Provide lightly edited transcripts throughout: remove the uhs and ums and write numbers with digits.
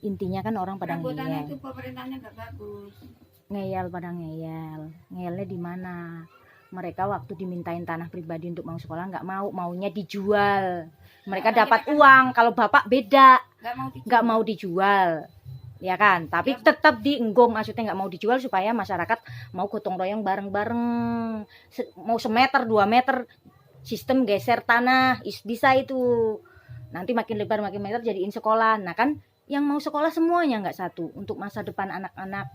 intinya kan orang pada Perabotannya ngeyel. itu pemerintahnya nggak bagus. Ngeyel pada ngeyel. Ngeyelnya di mana? Mereka waktu dimintain tanah pribadi untuk mau sekolah nggak mau, maunya dijual. Mereka dapat uang. Kalau bapak beda, nggak mau dijual, ya kan? Tapi tetap dienggong, maksudnya nggak mau dijual supaya masyarakat mau gotong royong bareng-bareng. Mau semeter 2 meter, sistem geser tanah, bisa itu. Nanti makin lebar makin meter jadiin sekolah. Nah kan yang mau sekolah semuanya nggak satu untuk masa depan anak-anak.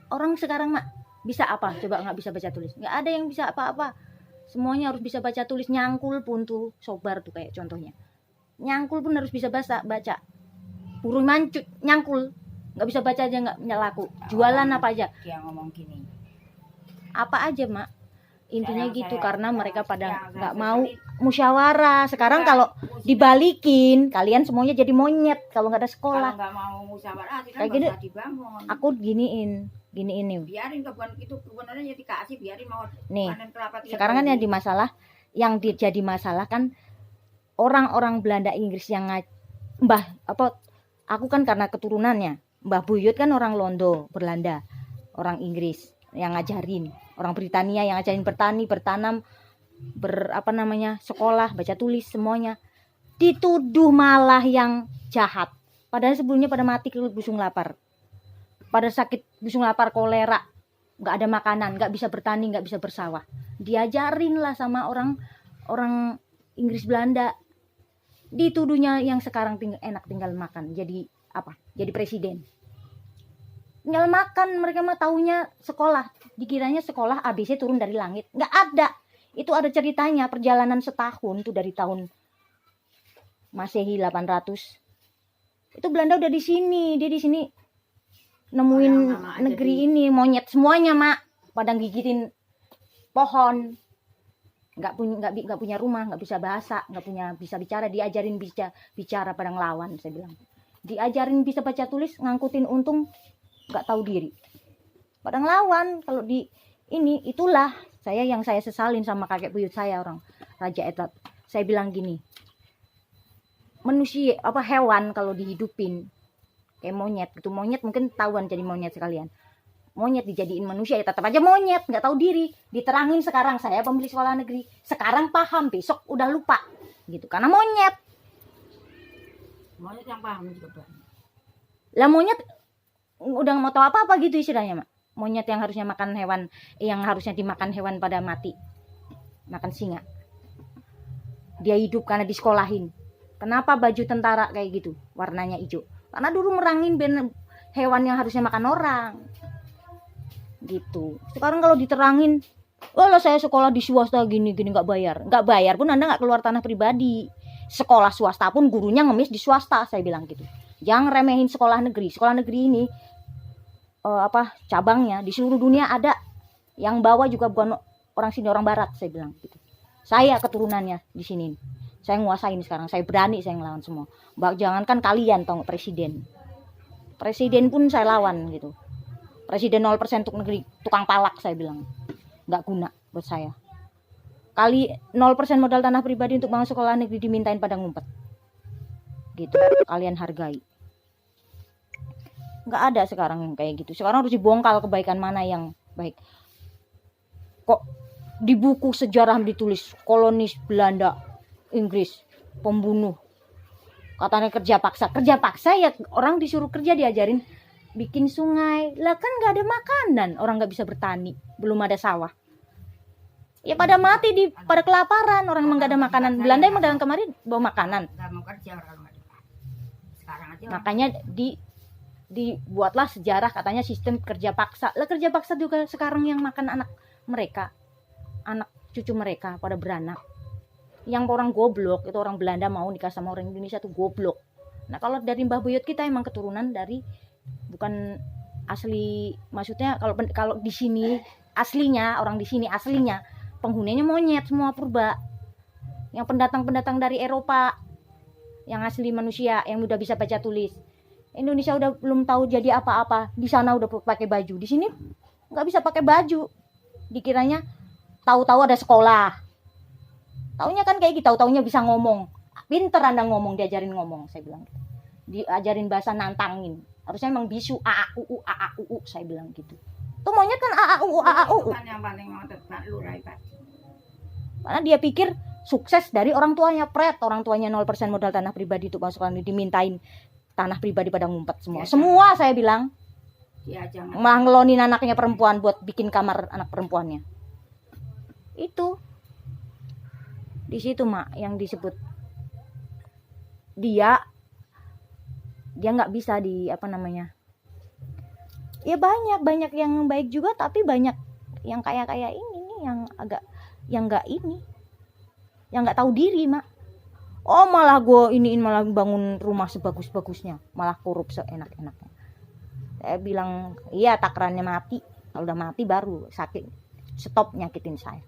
Orang sekarang mak bisa apa? Coba nggak bisa baca tulis, nggak ada yang bisa apa-apa. Semuanya harus bisa baca tulis, nyangkul pun tuh sobar tuh kayak contohnya. Nyangkul pun harus bisa baca. Burung mancut nyangkul, nggak bisa baca aja nggak laku. Jualan apa aja? Dia ngomong gini. Apa aja mak? Intinya gitu karena mereka pada nggak mau musyawarah. Sekarang kalau dibalikin kalian semuanya jadi monyet kalau nggak ada sekolah. Kalau nggak mau musyawarah kayak gitu dibangun. aku giniin nih. Biarin kebunannya ya dikasih, biarin mau nih panen kelapa. Sekarang kan yang jadi masalah kan orang-orang Belanda Inggris yang aku kan karena keturunannya Mbah Buyut kan orang Londo Belanda, orang Inggris yang ngajarin, orang Britania yang ngajarin bertani, bertanam, sekolah, baca tulis semuanya. Dituduh malah yang jahat. Padahal sebelumnya pada mati busung lapar. Pada sakit busung lapar, kolera, nggak ada makanan, nggak bisa bertani, nggak bisa bersawah. Diajarin lah sama orang Inggris Belanda. Dituduhnya yang sekarang enak tinggal makan. Jadi apa? Jadi presiden. Tinggal makan, mereka mah taunya sekolah. Dikiranya sekolah ABC turun dari langit. Nggak ada. Itu ada ceritanya, perjalanan setahun tuh dari tahun Masehi 800. Itu Belanda udah di sini. Dia di sini nemuin negeri ini, monyet semuanya mak, pada gigitin pohon. Nggak punya rumah, nggak bisa bahasa, nggak bisa bicara. Diajarin bicara pada ngelawan, saya bilang. Diajarin bisa baca tulis, ngangkutin untung, nggak tahu diri. Pada ngelawan. Kalau itulah yang saya sesalin sama kakek buyut saya, orang Raja Etat. Saya bilang gini, manusia hewan kalau dihidupin kayak monyet gitu, monyet mungkin tahuan jadi monyet sekalian. Monyet dijadiin manusia ya tetap aja monyet, nggak tahu diri. Diterangin sekarang saya pembeli sekolah negeri, sekarang paham, besok udah lupa gitu karena monyet yang paham juga banyak. Lah monyet udah nggak mau tahu apa gitu istilahnya mak. Monyet yang harusnya makan hewan, yang harusnya dimakan hewan pada mati, makan singa, dia hidup karena disekolahin. Kenapa baju tentara kayak gitu warnanya hijau? Karena dulu merangin hewan yang harusnya makan orang gitu. Sekarang kalau diterangin, lah saya sekolah di swasta gini nggak bayar pun Anda nggak keluar tanah pribadi. Sekolah swasta pun gurunya ngemis di swasta, saya bilang gitu. Jangan remehin sekolah negeri ini cabangnya di seluruh dunia ada. Yang bawa juga bukan orang sini, orang barat, saya bilang gitu. Saya keturunannya di sini. Saya nguasain sekarang, saya berani, saya ngelawan semua. Jangankan kalian tau presiden pun saya lawan gitu. Presiden 0% untuk negeri, tukang palak, saya bilang. Nggak guna buat saya. Kali 0% modal tanah pribadi untuk bangun sekolah negeri dimintain pada ngumpet. Gitu, kalian hargai. Nggak ada sekarang yang kayak gitu. Sekarang harus dibongkal kebaikan mana yang baik. Kok di buku sejarah ditulis kolonis Belanda, Inggris, pembunuh. Katanya kerja paksa ya, orang disuruh kerja diajarin bikin sungai. Lah kan nggak ada makanan, orang nggak bisa bertani, belum ada sawah. Ya pada mati pada kelaparan, orang emang nggak ada makanan. Belanda emang dalam kemarin bawa makanan. Nggak mau kerja orang sekarang aja. Makanya dibuatlah sejarah katanya sistem kerja paksa. Lah kerja paksa juga sekarang yang makan anak mereka, anak cucu mereka pada beranak. Yang orang goblok itu orang Belanda mau nikah sama orang Indonesia tuh goblok. Nah kalau dari Mbah Buyut kita emang keturunan dari, bukan asli, maksudnya kalau di sini aslinya, orang di sini aslinya penghuninya monyet semua purba. Yang pendatang dari Eropa yang asli manusia yang udah bisa baca tulis. Indonesia udah belum tahu jadi apa-apa, di sana udah pakai baju, di sini nggak bisa pakai baju. Dikiranya tahu-tahu ada sekolah. Taunya kan kayak gitu, taunya bisa ngomong. Pinter Anda ngomong, diajarin ngomong, saya bilang gitu. diajarin bahasa nantangin. Harusnya emang bisu a u saya bilang gitu. Tuh monyet kan a u Itu kan yang paling ngotot Pak Lurah Pak. karena dia pikir sukses dari orang tuanya. Orang tuanya 0% modal tanah pribadi untuk masuk dimintain tanah pribadi pada ngumpet semua. Ya, Semua saya bilang Dia jangan. malah ngelonin anaknya perempuan buat bikin kamar anak perempuannya. Itu di situ mak yang disebut dia nggak bisa di apa namanya, ya banyak yang baik juga, tapi banyak yang kayak ini nih yang agak yang nggak tahu diri mak. Oh malah gue iniin, malah bangun rumah sebagus-bagusnya, malah korup seenak-enaknya. Saya bilang iya, takarannya mati, kalau udah mati baru sakit, stop nyakitin saya.